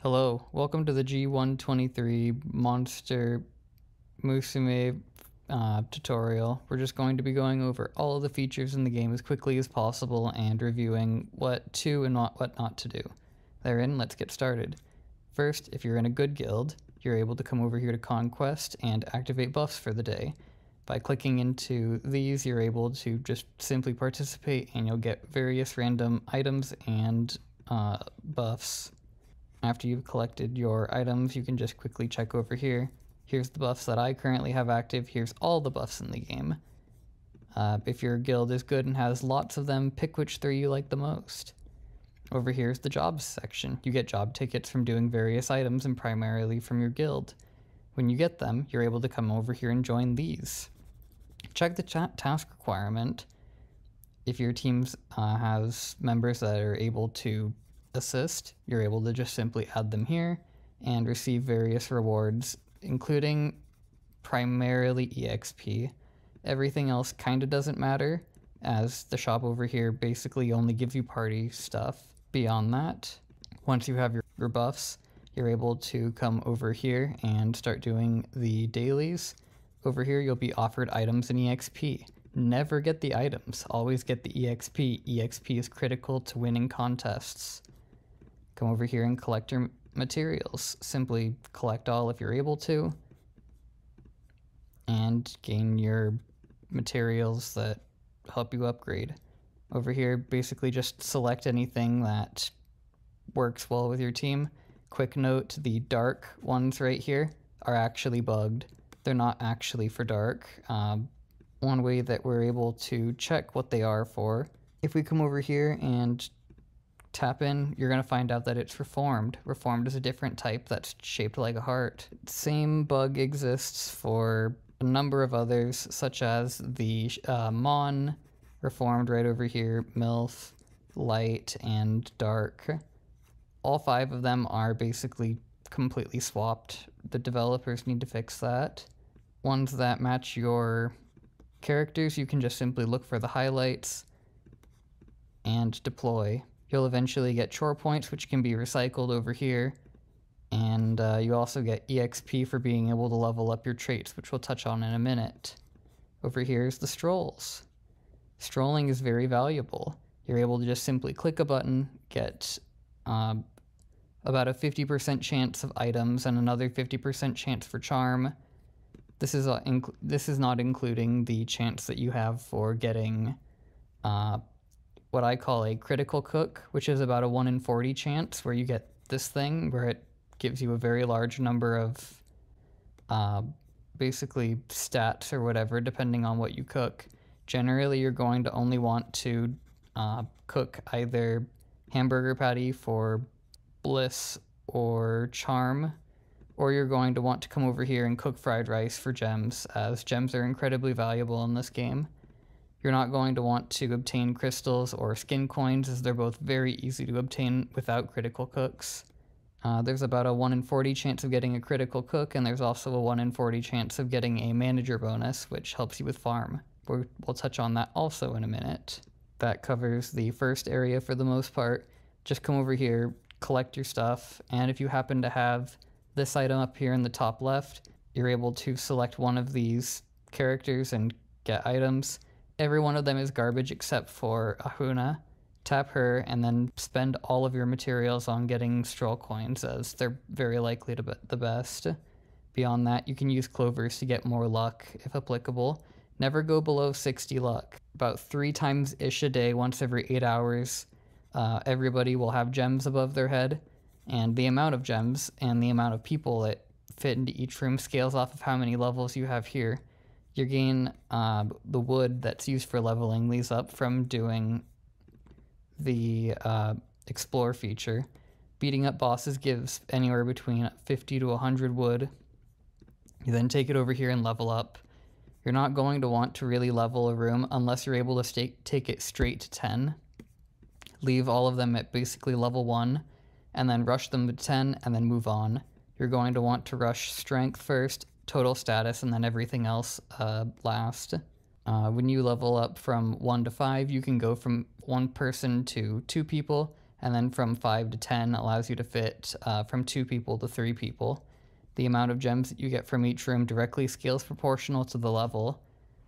Hello, welcome to the G123 Monster Musume tutorial. We're just going to be going over all of the features in the game as quickly as possible and reviewing what to and what not to do. Therein, let's get started. First, if you're in a good guild, you're able to come over here to Conquest and activate buffs for the day. By clicking into these, you're able to just simply participate and you'll get various random items and buffs. After you've collected your items, you can just quickly check over here. Here's the buffs that I currently have active. Here's all the buffs in the game. If your guild is good and has lots of them, pick which 3 you like the most. Over here is the jobs section. You get job tickets from doing various items and primarily from your guild. When you get them, you're able to come over here and join these. Check the task requirement. If your team has members that are able to assist, you're able to just simply add them here and receive various rewards, including primarily EXP. Everything else kind of doesn't matter, as the shop over here basically only gives you party stuff. Beyond that, once you have your buffs, you're able to come over here and start doing the dailies. Over here you'll be offered items and EXP. Never get the items, always get the EXP. EXP is critical to winning contests. Come over here and collect your materials. Simply collect all if you're able to, and gain your materials that help you upgrade. Over here, basically just select anything that works well with your team. Quick note, the dark ones right here are actually bugged. They're not actually for dark. One way that we're able to check what they are for, if we come over here and tap in, you're going to find out that it's reformed. Reformed is a different type that's shaped like a heart. Same bug exists for a number of others, such as the Mon, reformed right over here, MILF, light, and dark. All 5 of them are basically completely swapped. The developers need to fix that. Ones that match your characters, you can just simply look for the highlights and deploy. You'll eventually get chore points, which can be recycled over here, and you also get EXP for being able to level up your traits, which we'll touch on in a minute. Over here is the strolls. Strolling is very valuable. You're able to just simply click a button, get about a 50% chance of items and another 50% chance for charm. This is not including the chance that you have for getting what I call a critical cook, which is about a 1 in 40 chance where you get this thing where it gives you a very large number of basically stats or whatever, depending on what you cook. Generally, you're going to only want to cook either hamburger patty for bliss or charm, or you're going to want to come over here and cook fried rice for gems, as gems are incredibly valuable in this game. You're not going to want to obtain crystals or skin coins, as they're both very easy to obtain without critical cooks. There's about a 1 in 40 chance of getting a critical cook, and there's also a 1 in 40 chance of getting a manager bonus, which helps you with farm. We'll touch on that also in a minute. That covers the first area for the most part. Just come over here, collect your stuff, and if you happen to have this item up here in the top left, you're able to select one of these characters and get items. Every one of them is garbage except for Ahuna. Tap her and then spend all of your materials on getting stroll coins, as they're very likely to be the best. Beyond that, you can use clovers to get more luck if applicable. Never go below 60 luck. About 3 times-ish a day, once every 8 hours, everybody will have gems above their head, and the amount of gems and the amount of people that fit into each room scales off of how many levels you have here. You gain the wood that's used for leveling these up from doing the explore feature. Beating up bosses gives anywhere between 50 to 100 wood. You then take it over here and level up. You're not going to want to really level a room unless you're able to take it straight to 10. Leave all of them at basically level 1, and then rush them to 10, and then move on. You're going to want to rush strength first, total status, and then everything else last. When you level up from 1 to 5, you can go from 1 person to 2 people, and then from 5 to 10 allows you to fit from 2 people to 3 people. The amount of gems that you get from each room directly scales proportional to the level.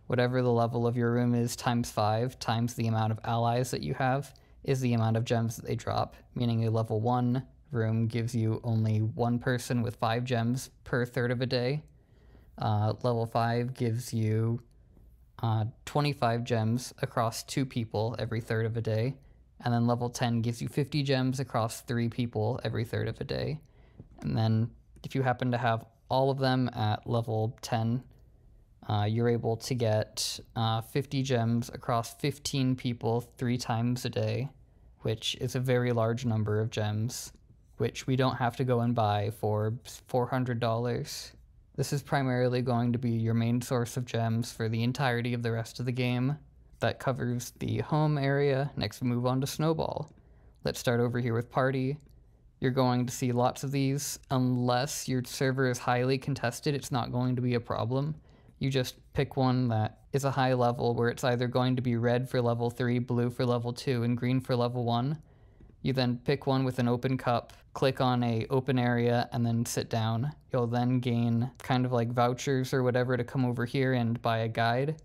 Whatever the level of your room is times 5 times the amount of allies that you have is the amount of gems that they drop, meaning a level 1 room gives you only 1 person with 5 gems per third of a day. Level 5 gives you 25 gems across 2 people every third of a day, and then level 10 gives you 50 gems across 3 people every third of a day. And then if you happen to have all of them at level 10, you're able to get 50 gems across 15 people 3 times a day, which is a very large number of gems, which we don't have to go and buy for $400. This is primarily going to be your main source of gems for the entirety of the rest of the game. That covers the home area. Next we move on to Snowball. Let's start over here with Party. You're going to see lots of these. Unless your server is highly contested, it's not going to be a problem. You just pick one that is a high level where it's either going to be red for level 3, blue for level 2, and green for level 1. You then pick one with an open cup, click on a open area, and then sit down. You'll then gain kind of like vouchers or whatever to come over here and buy a guide.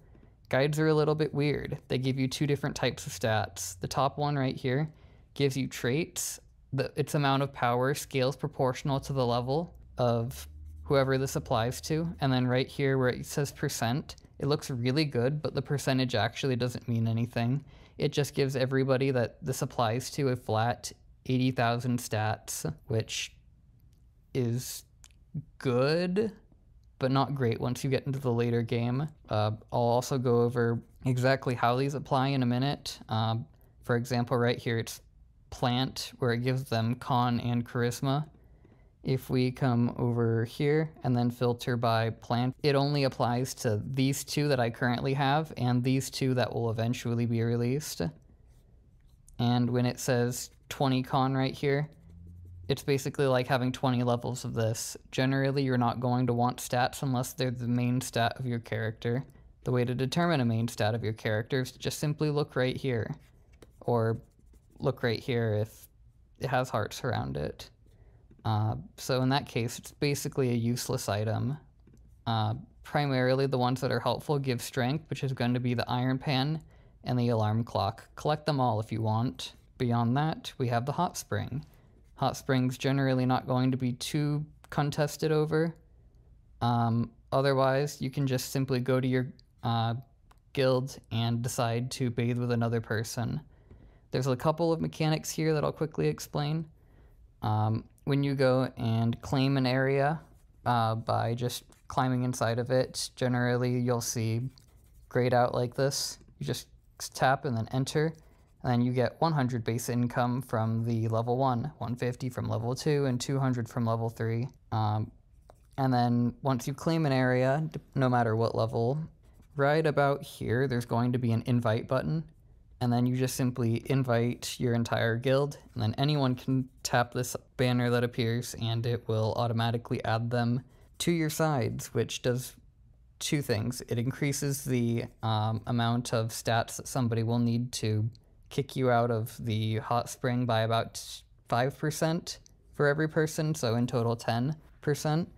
Guides are a little bit weird. They give you 2 different types of stats. The top one right here gives you traits. Its amount of power scales proportional to the level of whoever this applies to. And then right here where it says percent, it looks really good, but the percentage actually doesn't mean anything. It just gives everybody that this applies to a flat 80,000 stats, which is good, but not great once you get into the later game. I'll also go over exactly how these apply in a minute. For example, right here, it's plant, where it gives them con and charisma. If we come over here and then filter by plant, it only applies to these 2 that I currently have and these 2 that will eventually be released. And when it says 20 con right here, it's basically like having 20 levels of this. Generally, you're not going to want stats unless they're the main stat of your character. The way to determine a main stat of your character is to just simply look right here, or look right here if it has hearts around it. So in that case, it's basically a useless item. Primarily the ones that are helpful give strength, which is going to be the iron pan and the alarm clock. Collect them all if you want. Beyond that, we have the hot spring. Hot spring's generally not going to be too contested over. Otherwise, you can just simply go to your guild and decide to bathe with another person. There's a couple of mechanics here that I'll quickly explain. When you go and claim an area by just climbing inside of it, generally you'll see grayed out like this. You just tap and then enter, and then you get 100 base income from the level 1, 150 from level 2, and 200 from level 3. And then once you claim an area, no matter what level, right about here there's going to be an invite button. And then you just simply invite your entire guild, and then anyone can tap this banner that appears, and it will automatically add them to your sides, which does 2 things. It increases the amount of stats that somebody will need to kick you out of the hot spring by about 5% for every person, so in total 10%.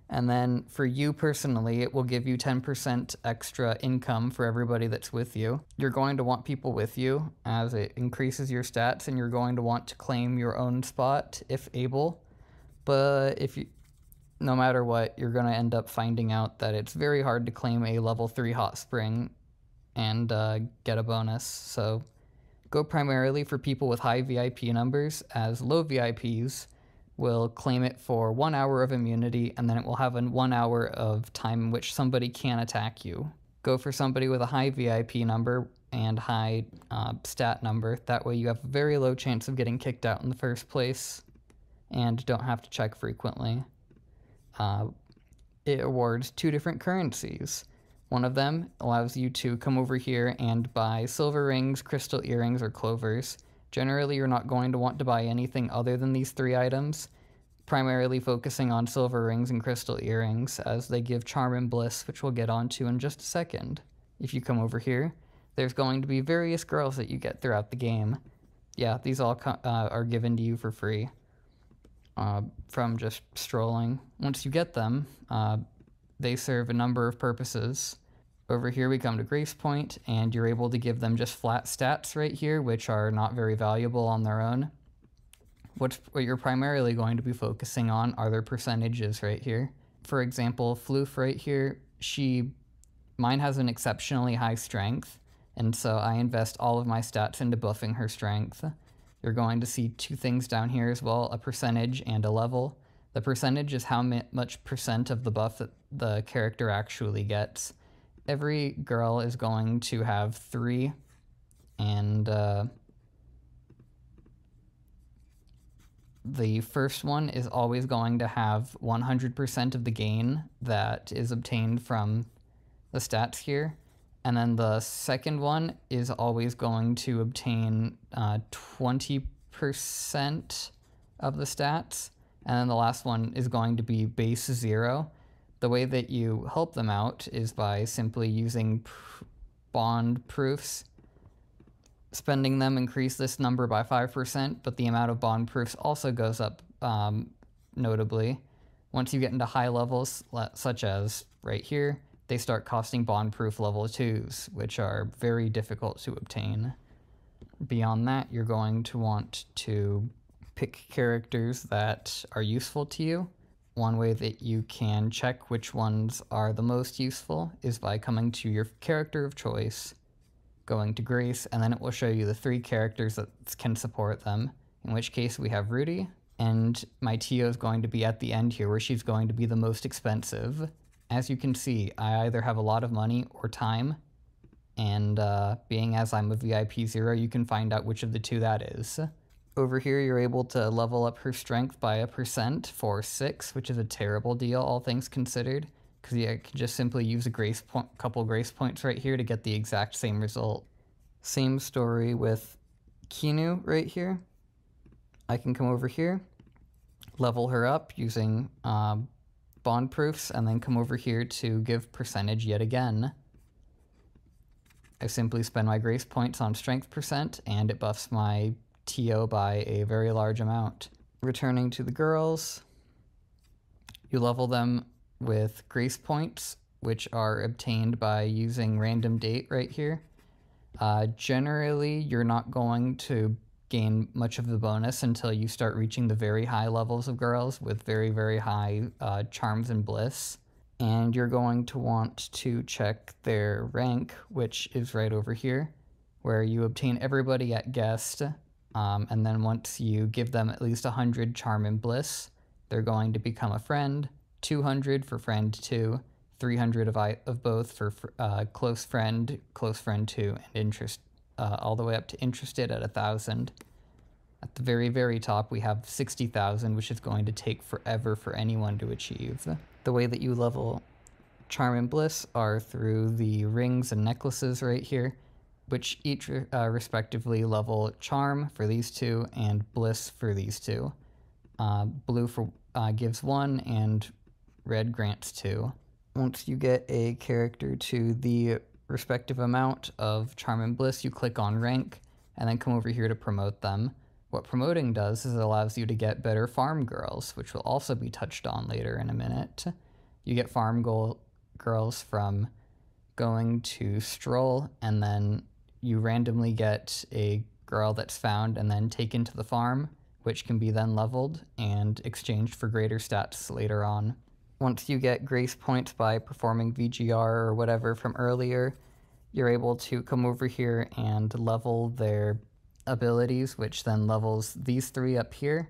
And then for you personally, it will give you 10% extra income for everybody that's with you. You're going to want people with you as it increases your stats, and you're going to want to claim your own spot if able. But no matter what, you're going to end up finding out that it's very hard to claim a level 3 hot spring and get a bonus. So go primarily for people with high VIP numbers, as low VIPs will claim it for 1 hour of immunity, and then it will have a 1 hour of time in which somebody can attack you. Go for somebody with a high VIP number and high stat number. That way you have a very low chance of getting kicked out in the first place and don't have to check frequently. It awards 2 different currencies. One of them allows you to come over here and buy silver rings, crystal earrings, or clovers. Generally, you're not going to want to buy anything other than these 3 items, primarily focusing on silver rings and crystal earrings, as they give charm and bliss, which we'll get onto in just a second. If you come over here, there's going to be various girls that you get throughout the game. Yeah, these all are given to you for free from just strolling. Once you get them, they serve a number of purposes. Over here we come to Grace Point, and you're able to give them just flat stats right here, which are not very valuable on their own. What you're primarily going to be focusing on are their percentages right here. For example, Floof right here, mine has an exceptionally high strength, and so I invest all of my stats into buffing her strength. You're going to see two things down here as well, a percentage and a level. The percentage is how much percent of the buff that the character actually gets. Every girl is going to have 3, and the first one is always going to have 100% of the gain that is obtained from the stats here. And then the second one is always going to obtain 20% of the stats. And then the last one is going to be base 0. The way that you help them out is by simply using bond proofs. Spending them increase this number by 5%, but the amount of bond proofs also goes up notably. Once you get into high levels, such as right here, they start costing bond proof level 2s, which are very difficult to obtain. Beyond that, you're going to want to pick characters that are useful to you. One way that you can check which ones are the most useful is by coming to your character of choice, going to Grace, and then it will show you the 3 characters that can support them, in which case we have Rudy, and my Tio is going to be at the end here where she's going to be the most expensive. As you can see, I either have a lot of money or time, and being as I'm a VIP 0, you can find out which of the 2 that is. Over here, you're able to level up her strength by 1% for 6, which is a terrible deal, all things considered, because you can just simply use a couple grace points right here to get the exact same result. Same story with Kinu right here. I can come over here, level her up using bond proofs, and then come over here to give percentage yet again. I simply spend my grace points on strength percent, and it buffs my TO by a very large amount. Returning to the girls, you level them with grace points, which are obtained by using random date right here. Generally, you're not going to gain much of the bonus until you start reaching the very high levels of girls with very, very high charms and bliss. And you're going to want to check their rank, which is right over here, where you obtain everybody at guest. And then once you give them at least 100 charm and bliss, they're going to become a friend. 200 for friend 2, 300 of both for close friend 2, and interest all the way up to interested at 1,000. At the very, very top, we have 60,000, which is going to take forever for anyone to achieve. The way that you level charm and bliss are through the rings and necklaces right here, which each respectively level charm for these 2 and bliss for these 2. Blue gives 1 and red grants 2. Once you get a character to the respective amount of charm and bliss, you click on rank and then come over here to promote them. What promoting does is it allows you to get better farm girls, which will also be touched on later in a minute. You get farm girls from going to Stroll, and then you randomly get a girl that's found and then taken to the farm, which can be then leveled and exchanged for greater stats later on. Once you get grace points by performing VGR or whatever from earlier, you're able to come over here and level their abilities, which then levels these 3 up here.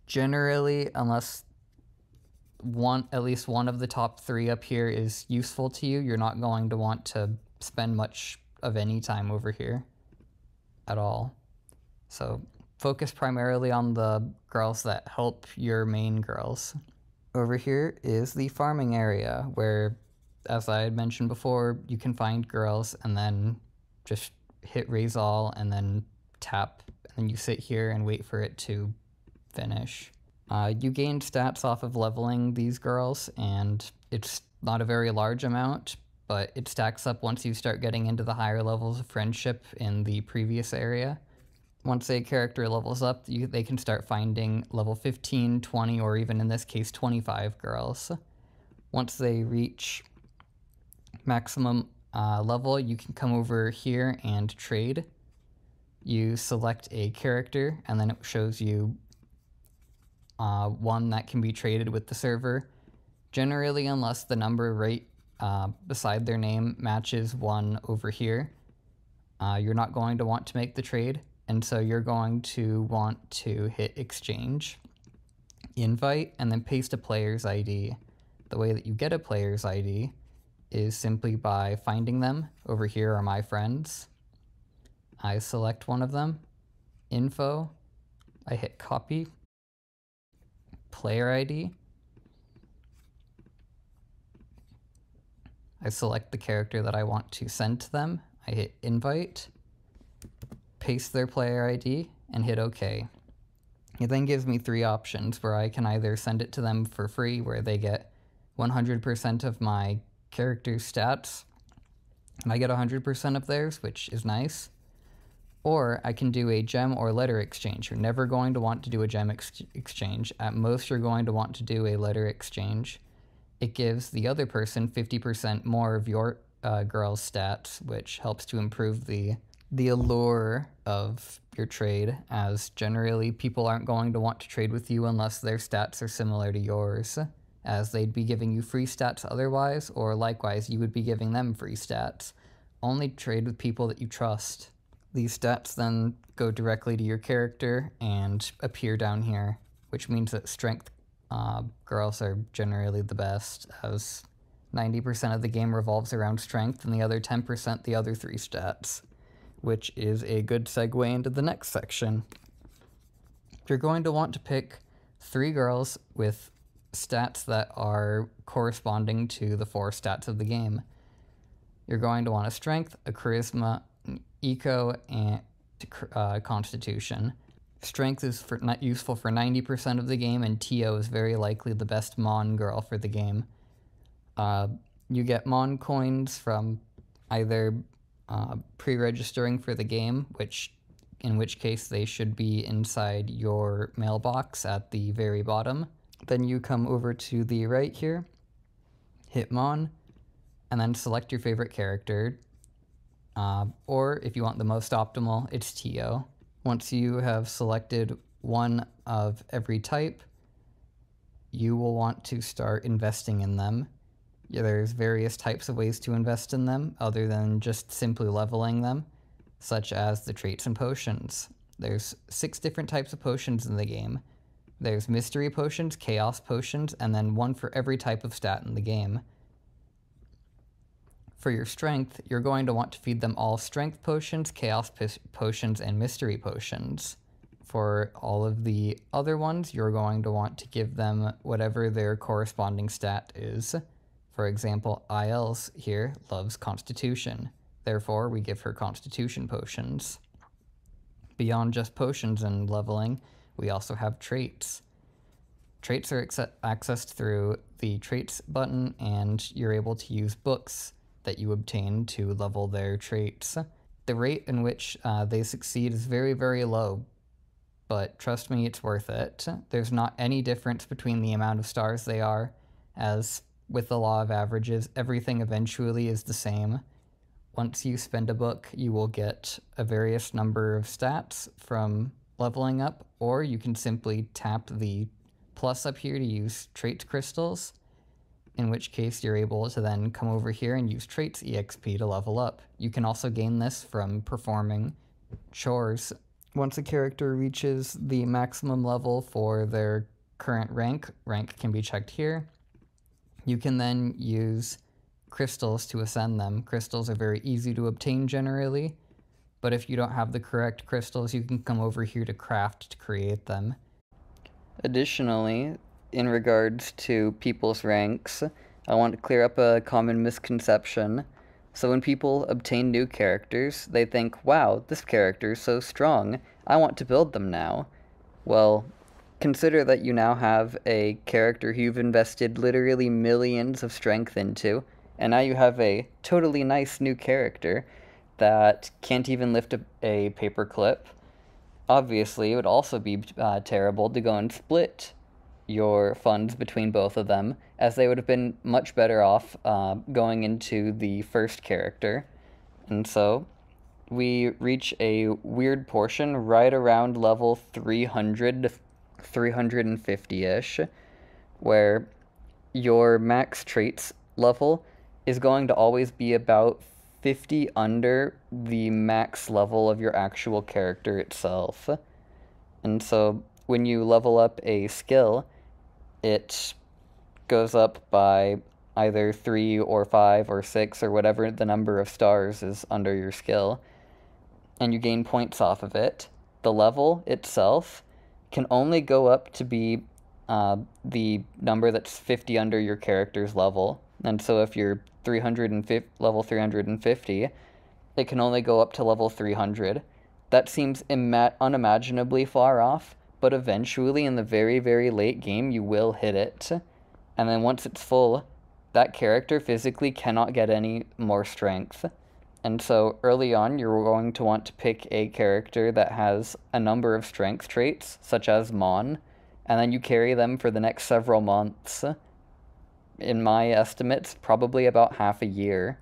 Generally, unless at least one of the top 3 up here is useful to you, you're not going to want to spend much of any time over here at all. So focus primarily on the girls that help your main girls. Over here is the farming area where, as I had mentioned before, you can find girls and then just hit raise all and then tap, and then you sit here and wait for it to finish. You gain stats off of leveling these girls, and it's not a very large amount, but it stacks up once you start getting into the higher levels of friendship in the previous area. Once a character levels up, they can start finding level 15, 20, or even in this case 25 girls. Once they reach maximum level, you can come over here and trade. You select a character, and then it shows you one that can be traded with the server. Generally, unless the number right beside their name matches one over here, you're not going to want to make the trade, and so you're going to want to hit exchange, invite, and then paste a player's ID. The way that you get a player's ID is simply by finding them. Over here are my friends. I select one of them, info, I hit copy, player ID, I select the character that I want to send to them, I hit invite, paste their player ID, and hit OK. It then gives me three options where I can either send it to them for free, where they get 100% of my character's stats, and I get 100% of theirs, which is nice. Or I can do a gem or letter exchange. You're never going to want to do a gem exchange. At most, you're going to want to do a letter exchange. It gives the other person 50% more of your girl's stats, which helps to improve the allure of your trade, as generally people aren't going to want to trade with you unless their stats are similar to yours, as they'd be giving you free stats otherwise, or likewise you would be giving them free stats. Only trade with people that you trust. These stats then go directly to your character and appear down here, which means that strength girls are generally the best, as 90% of the game revolves around strength and the other 10% the other three stats, which is a good segue into the next section. You're going to want to pick 3 girls with stats that are corresponding to the 4 stats of the game. You're going to want a strength, a charisma, eco, and constitution. Strength is useful for 90% of the game, and TO is very likely the best Mon girl for the game. You get Mon coins from either pre-registering for the game, in which case they should be inside your mailbox at the very bottom. Then you come over to the right here, hit Mon, and then select your favorite character. Or if you want the most optimal, it's TO. Once you have selected one of every type, you will want to start investing in them. There's various types of ways to invest in them other than just simply leveling them, such as the traits and potions. There's 6 different types of potions in the game. There's mystery potions, chaos potions, and then one for every type of stat in the game. For your strength, you're going to want to feed them all strength potions, chaos potions, and mystery potions. For all of the other ones, you're going to want to give them whatever their corresponding stat is. For example, IL's here loves Constitution. Therefore, we give her Constitution potions. Beyond just potions and leveling, we also have traits. Traits are accessed through the Traits button, and you're able to use books that you obtain to level their traits. The rate in which they succeed is very, very low, but trust me, it's worth it. There's not any difference between the amount of stars they are, as with the law of averages, everything eventually is the same. Once you spend a book, you will get a various number of stats from leveling up, or you can simply tap the plus up here to use trait crystals, in which case you're able to then come over here and use traits EXP to level up. You can also gain this from performing chores. Once a character reaches the maximum level for their current rank can be checked here. You can then use crystals to ascend them. Crystals are very easy to obtain generally, but if you don't have the correct crystals, you can come over here to craft to create them. Additionally, in regards to people's ranks, I want to clear up a common misconception. So when people obtain new characters, they think, wow, this character is so strong, I want to build them now. Well, consider that you now have a character who you've invested literally millions of strength into, and now you have a totally nice new character that can't even lift a paperclip, Obviously, it would also be terrible to go and split your funds between both of them, as they would have been much better off going into the first character. And so we reach a weird portion right around level 300 to 350-ish, where your max traits level is going to always be about 50 under the max level of your actual character itself. And so when you level up a skill, it goes up by either 3 or 5 or 6 or whatever the number of stars is under your skill, and you gain points off of it. The level itself can only go up to be the number that's 50 under your character's level. And so if you're level 350, it can only go up to level 300. That seems unimaginably far off, but eventually in the very, very late game, you will hit it. And then once it's full, that character physically cannot get any more strength. And so early on, you're going to want to pick a character that has a number of strength traits, such as Mon, and then you carry them for the next several months. In my estimates, probably about half a year.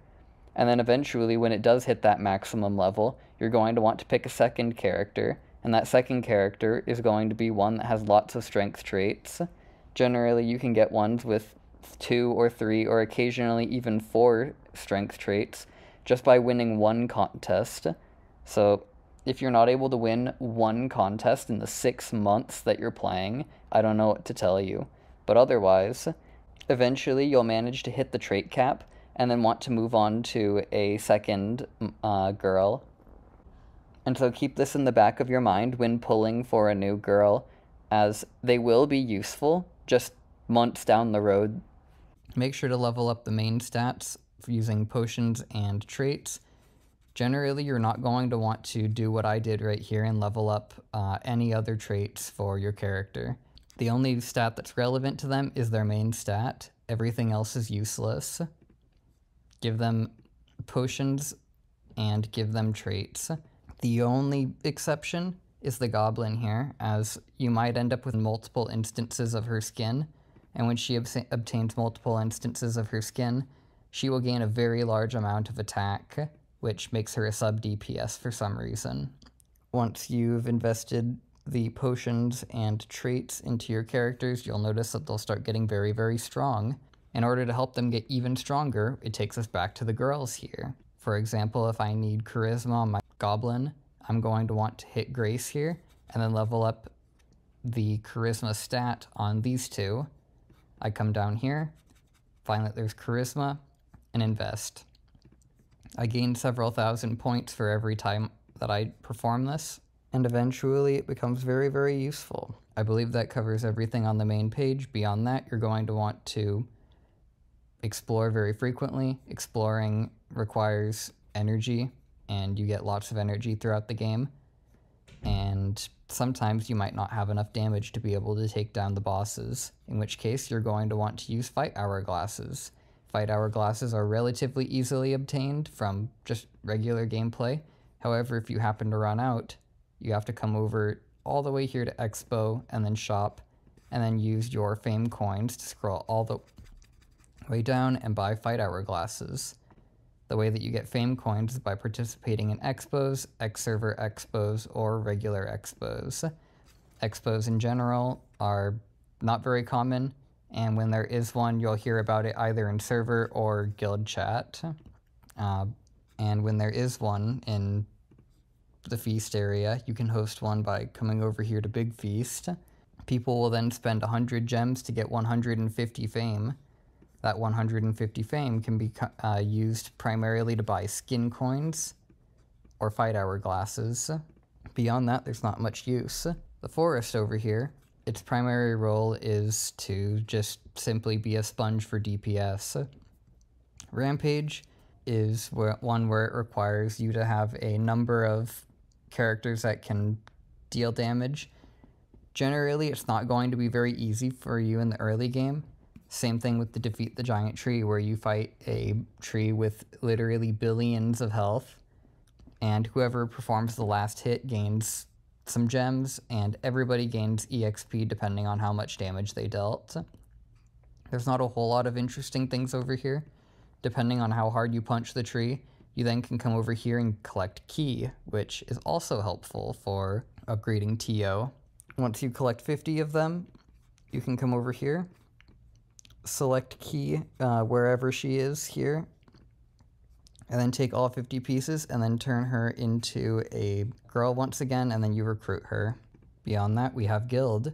And then eventually, when it does hit that maximum level, you're going to want to pick a second character, and that second character is going to be one that has lots of strength traits. Generally, you can get ones with 2 or 3 or occasionally even 4 strength traits just by winning one contest. So if you're not able to win one contest in the 6 months that you're playing, I don't know what to tell you. But otherwise, eventually you'll manage to hit the trait cap and then want to move on to a second girl. And so keep this in the back of your mind when pulling for a new girl, as they will be useful just months down the road. Make sure to level up the main stats using potions and traits. Generally, you're not going to want to do what I did right here and level up any other traits for your character. The only stat that's relevant to them is their main stat. Everything else is useless. Give them potions and give them traits. The only exception is the goblin here, as you might end up with multiple instances of her skin, and when she obtains multiple instances of her skin, she will gain a very large amount of attack, which makes her a sub-DPS for some reason. Once you've invested the potions and traits into your characters, you'll notice that they'll start getting very, very strong. In order to help them get even stronger, it takes us back to the girls here. For example, if I need charisma on my goblin, I'm going to want to hit Grace here, and then level up the charisma stat on these two. I come down here, find that there's charisma, and invest. I gain several thousand points for every time that I perform this, and eventually it becomes very, very useful. I believe that covers everything on the main page. Beyond that, you're going to want to explore very frequently. Exploring requires energy, and you get lots of energy throughout the game. And sometimes you might not have enough damage to be able to take down the bosses, in which case you're going to want to use fight hourglasses. Fight hourglasses are relatively easily obtained from just regular gameplay. However, if you happen to run out, you have to come over all the way here to Expo and then shop, and then use your fame coins to scroll all the way down and buy fight hourglasses. The way that you get fame coins is by participating in expos, X-Server expos, or regular expos. Expos in general are not very common, and when there is one, you'll hear about it either in server or guild chat. And when there is one in the feast area, you can host one by coming over here to Big Feast. People will then spend 100 gems to get 150 fame. That 150 fame can be used primarily to buy skin coins or fight hourglasses. Beyond that, there's not much use. The forest over here, its primary role is to just simply be a sponge for DPS. Rampage is one where it requires you to have a number of characters that can deal damage. Generally, it's not going to be very easy for you in the early game. Same thing with the Defeat the Giant Tree, where you fight a tree with literally billions of health, and whoever performs the last hit gains some gems, and everybody gains EXP depending on how much damage they dealt. There's not a whole lot of interesting things over here. Depending on how hard you punch the tree, you then can come over here and collect Ki, which is also helpful for upgrading TO. Once you collect 50 of them, you can come over here, select Ki wherever she is here, and then take all 50 pieces and then turn her into a girl once again, and then you recruit her. Beyond that, we have guild.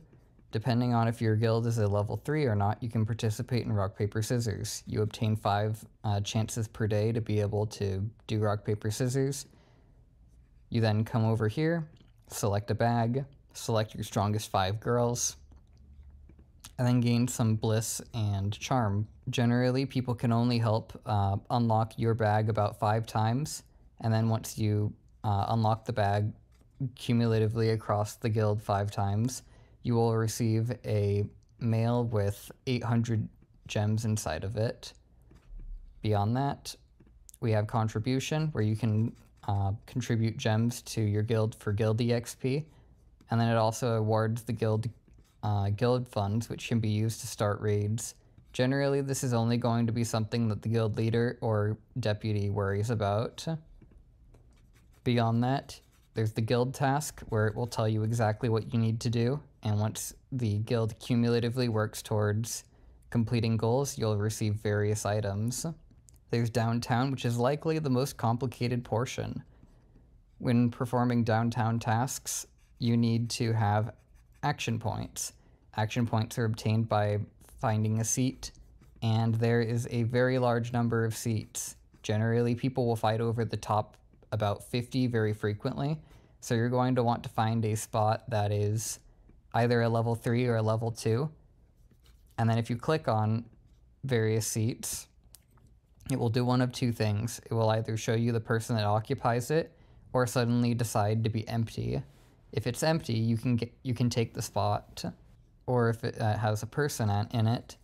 Depending on if your guild is a level 3 or not, you can participate in rock, paper, scissors. You obtain 5 chances per day to be able to do rock, paper, scissors. You then come over here, select a bag, select your strongest 5 girls, and then gain some bliss and charm. Generally, people can only help unlock your bag about 5 times, and then once you unlock the bag cumulatively across the guild 5 times, you will receive a mail with 800 gems inside of it. Beyond that, we have contribution, where you can contribute gems to your guild for guild EXP, and then it also awards the guild funds, which can be used to start raids. Generally, this is only going to be something that the guild leader or deputy worries about. Beyond that, there's the guild task, where it will tell you exactly what you need to do, and once the guild cumulatively works towards completing goals, you'll receive various items. There's downtown, which is likely the most complicated portion. When performing downtown tasks, you need to have action points. Action points are obtained by finding a seat, and there is a very large number of seats. Generally, people will fight over the top about 50 very frequently, so you're going to want to find a spot that is either a level 3 or a level 2, and then if you click on various seats, it will do one of 2 things. It will either show you the person that occupies it, or suddenly decide to be empty. If it's empty, you can take the spot, or if it has a person in it,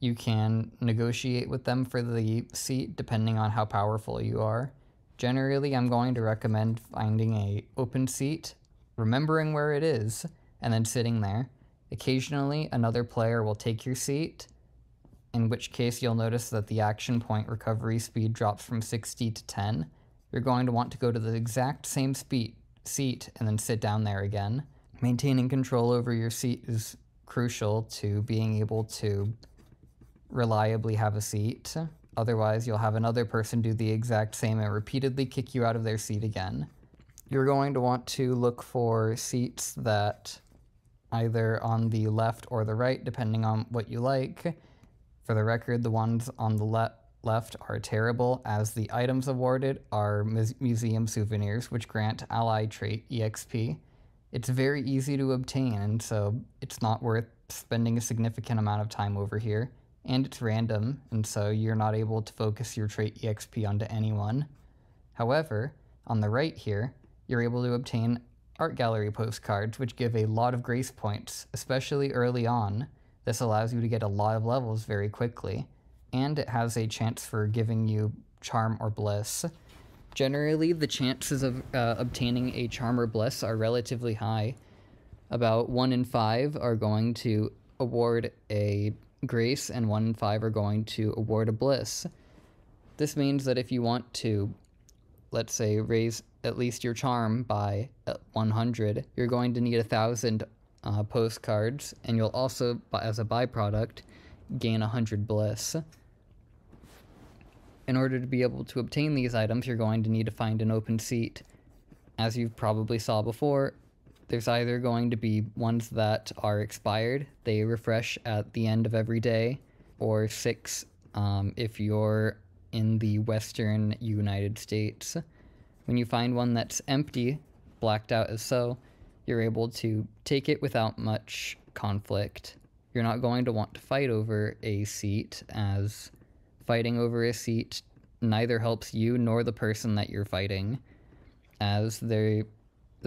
you can negotiate with them for the seat depending on how powerful you are. Generally, I'm going to recommend finding a open seat, remembering where it is, and then sitting there. Occasionally, another player will take your seat, in which case you'll notice that the action point recovery speed drops from 60 to 10. You're going to want to go to the exact same seat and then sit down there again. Maintaining control over your seat is crucial to being able to reliably have a seat. Otherwise, you'll have another person do the exact same and repeatedly kick you out of their seat again. You're going to want to look for seats that either on the left or the right, depending on what you like. For the record, the ones on the left are terrible, as the items awarded are museum souvenirs, which grant ally trait EXP. It's very easy to obtain, and so it's not worth spending a significant amount of time over here. And it's random, and so you're not able to focus your trait EXP onto anyone. However, on the right here, you're able to obtain art gallery postcards, which give a lot of grace points, especially early on. This allows you to get a lot of levels very quickly, and it has a chance for giving you charm or bliss. Generally, the chances of obtaining a charm or bliss are relatively high. About 1 in 5 are going to award a grace, and 1 in 5 are going to award a bliss. This means that if you want to, let's say, raise at least your charm by 100, you're going to need 1,000 postcards, and you'll also, as a byproduct, gain 100 bliss. In order to be able to obtain these items, you're going to need to find an open seat. As you probably saw before, there's either going to be ones that are expired, they refresh at the end of every day, or 6 if you're in the Western United States. When you find one that's empty, blacked out as so, you're able to take it without much conflict. You're not going to want to fight over a seat, as fighting over a seat neither helps you nor the person that you're fighting, as the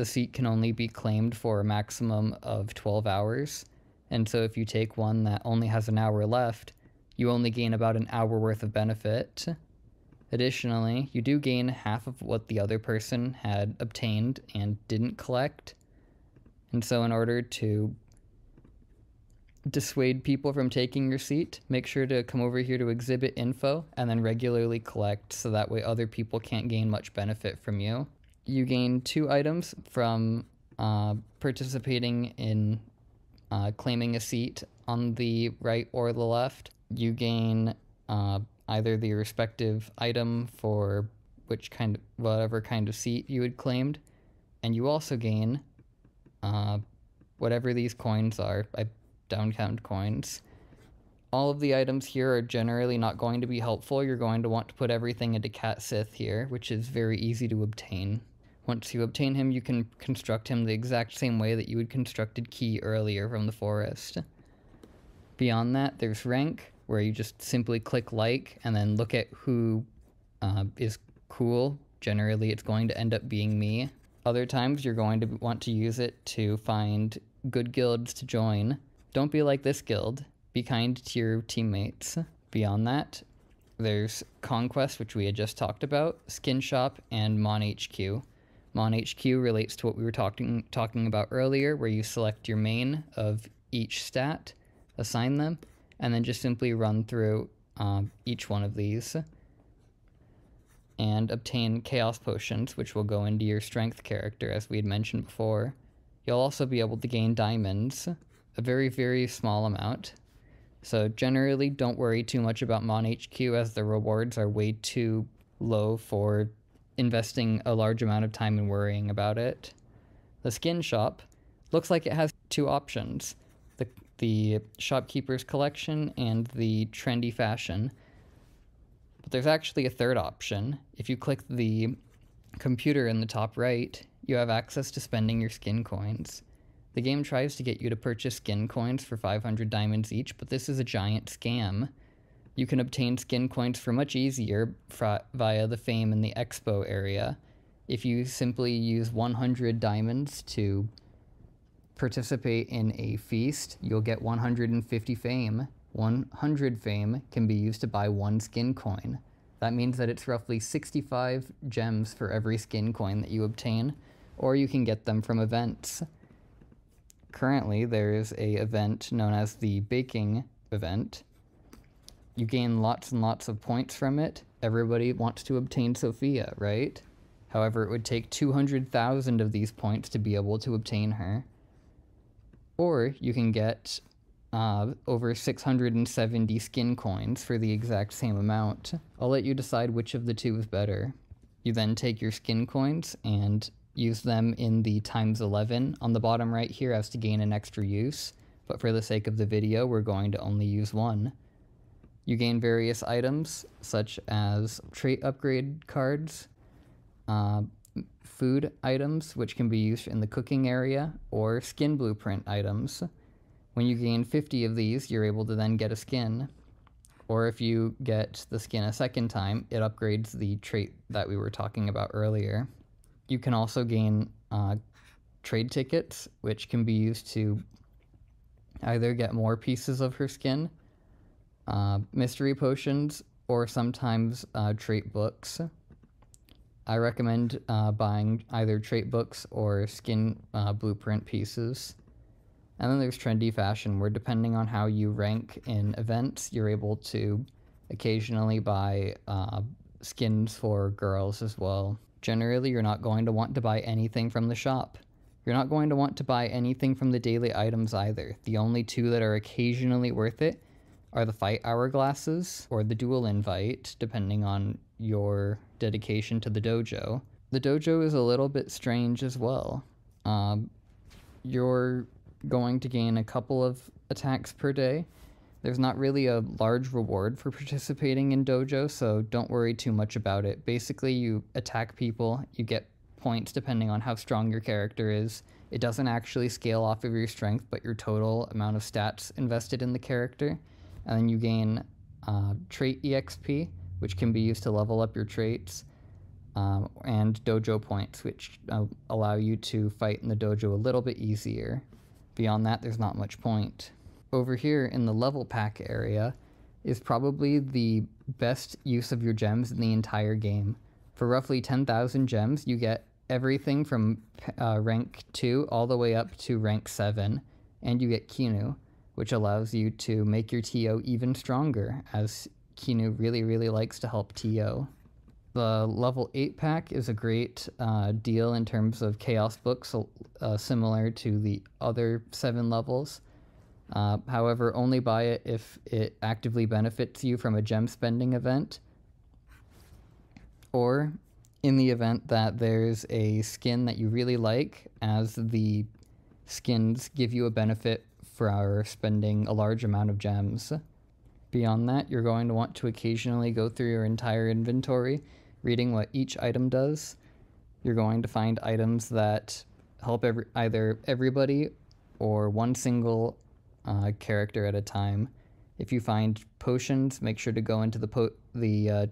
seat can only be claimed for a maximum of 12 hours, and so if you take one that only has an hour left, you only gain about an hour worth of benefit. Additionally, you do gain half of what the other person had obtained and didn't collect, And so in order to dissuade people from taking your seat, make sure to come over here to exhibit info and then regularly collect, so that way other people can't gain much benefit from you. You gain 2 items from participating in claiming a seat on the right or the left. You gain either the respective item for whatever kind of seat you had claimed, and you also gain whatever these coins are. I downcount coins. All of the items here are generally not going to be helpful. You're going to want to put everything into Cat Sith here, which is very easy to obtain. Once you obtain him, you can construct him the exact same way that you had constructed Key earlier from the forest. Beyond that, there's rank, where you just simply click like and then look at who is cool. Generally, it's going to end up being me. Other times, you're going to want to use it to find good guilds to join. Don't be like this guild. Be kind to your teammates. Beyond that, there's Conquest, which we had just talked about, Skin Shop, and Mon HQ. Mon HQ relates to what we were talking about earlier, where you select your main of each stat, assign them, and then just simply run through each one of these and obtain Chaos Potions, which will go into your Strength character, as we had mentioned before. You'll also be able to gain diamonds, a very, very small amount. So generally, don't worry too much about Mon HQ, as the rewards are way too low for investing a large amount of time in worrying about it. The Skin Shop looks like it has 2 options, the Shopkeeper's Collection and the Trendy Fashion. But there's actually a third option. If you click the computer in the top right, you have access to spending your skin coins. The game tries to get you to purchase skin coins for 500 diamonds each, but this is a giant scam. You can obtain skin coins for much easier via the Fame in the Expo area. If you simply use 100 diamonds to participate in a feast, you'll get 150 Fame. 100 Fame can be used to buy 1 skin coin. That means that it's roughly 65 gems for every skin coin that you obtain, or you can get them from events. Currently, there is an event known as the Baking event. You gain lots and lots of points from it. Everybody wants to obtain Sophia, right? However, it would take 200,000 of these points to be able to obtain her. Or you can get over 670 skin coins for the exact same amount. I'll let you decide which of the 2 is better. You then take your skin coins and use them in the ×11 on the bottom right here as to gain an extra use, but for the sake of the video, we're going to only use 1. You gain various items, such as trait upgrade cards, food items, which can be used in the cooking area, or skin blueprint items. When you gain 50 of these, you're able to then get a skin. Or if you get the skin a second time, it upgrades the trait that we were talking about earlier. You can also gain trade tickets, which can be used to either get more pieces of her skin, mystery potions, or sometimes trait books. I recommend buying either trait books or skin blueprint pieces. And then there's Trendy Fashion, where depending on how you rank in events, you're able to occasionally buy skins for girls as well. Generally, you're not going to want to buy anything from the shop. You're not going to want to buy anything from the daily items either. The only 2 that are occasionally worth it are the Fight Hourglasses or the Dual Invite, depending on your dedication to the dojo. The dojo is a little bit strange as well. You're going to gain a couple of attacks per day. There's not really a large reward for participating in dojo, so don't worry too much about it. Basically, you attack people, you get points depending on how strong your character is. It doesn't actually scale off of your strength, but your total amount of stats invested in the character. And then you gain trait EXP, which can be used to level up your traits, and dojo points, which allow you to fight in the dojo a little bit easier. Beyond that, there's not much point. Over here in the level pack area is probably the best use of your gems in the entire game. For roughly 10,000 gems, you get everything from rank 2 all the way up to rank 7, and you get Kinu, which allows you to make your TO even stronger, as Kinu really likes to help TO. The level 8 pack is a great deal in terms of Chaos Books, similar to the other 7 levels. However, only buy it if it actively benefits you from a gem spending event, or in the event that there's a skin that you really like, as the skins give you a benefit for spending a large amount of gems. Beyond that, you're going to want to occasionally go through your entire inventory, reading what each item does. You're going to find items that help either everybody or one single character at a time. If you find potions, make sure to go into the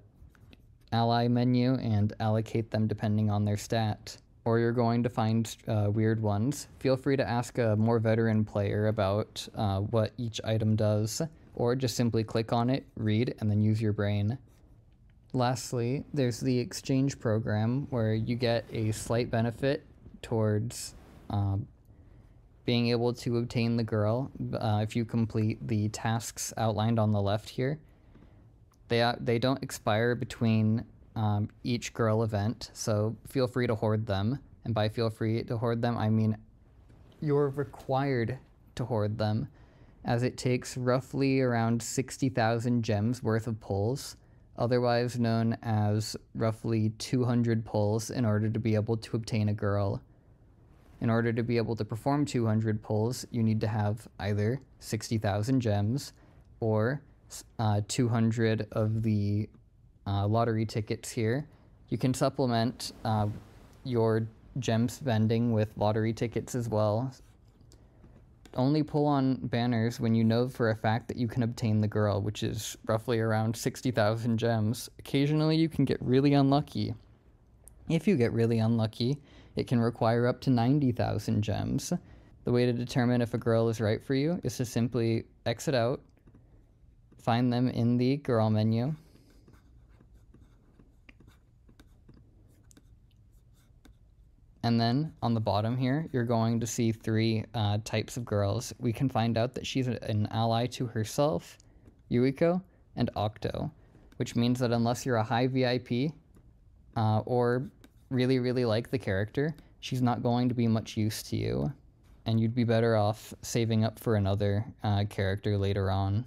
ally menu and allocate them depending on their stat. Or you're going to find weird ones. Feel free to ask a more veteran player about what each item does, or just simply click on it, read, and then use your brain. Lastly, there's the exchange program, where you get a slight benefit towards being able to obtain the girl if you complete the tasks outlined on the left here. They don't expire between each girl event, so feel free to hoard them. And by feel free to hoard them, I mean you're required to hoard them, as it takes roughly around 60,000 gems worth of pulls, otherwise known as roughly 200 pulls, in order to be able to obtain a girl. In order to be able to perform 200 pulls, you need to have either 60,000 gems or 200 of the lottery tickets here. You can supplement your gem spending with lottery tickets as well. Only pull on banners when you know for a fact that you can obtain the girl, which is roughly around 60,000 gems. Occasionally you can get really unlucky. If you get really unlucky, it can require up to 90,000 gems. The way to determine if a girl is right for you is to simply exit out, find them in the girl menu, and then on the bottom here, you're going to see 3 types of girls. We can find out that she's an ally to herself, Yuiko, and Octo, which means that unless you're a high VIP or really like the character, she's not going to be much use to you, and you'd be better off saving up for another character later on.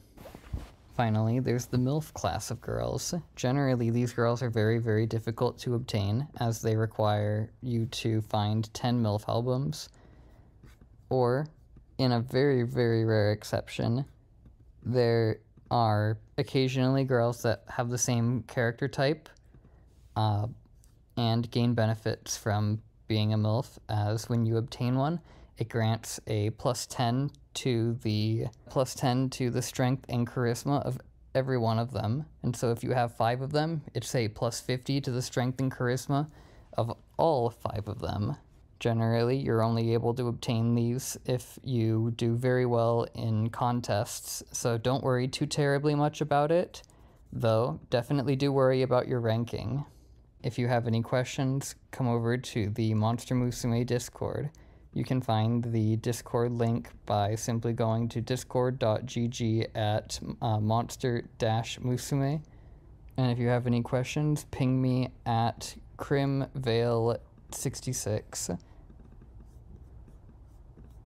Finally, there's the MILF class of girls. Generally, these girls are very difficult to obtain, as they require you to find 10 MILF albums, or, in a very rare exception, there are occasionally girls that have the same character type and gain benefits from being a MILF, as when you obtain one, it grants a +10 to the strength and charisma of every one of them. And so if you have 5 of them, it's a +50 to the strength and charisma of all 5 of them. Generally, you're only able to obtain these if you do very well in contests, so don't worry too terribly much about it, though definitely do worry about your ranking. If you have any questions, come over to the Monster Musume Discord. You can find the Discord link by simply going to discord.gg/monster-musume. And if you have any questions, ping me at crimvale66.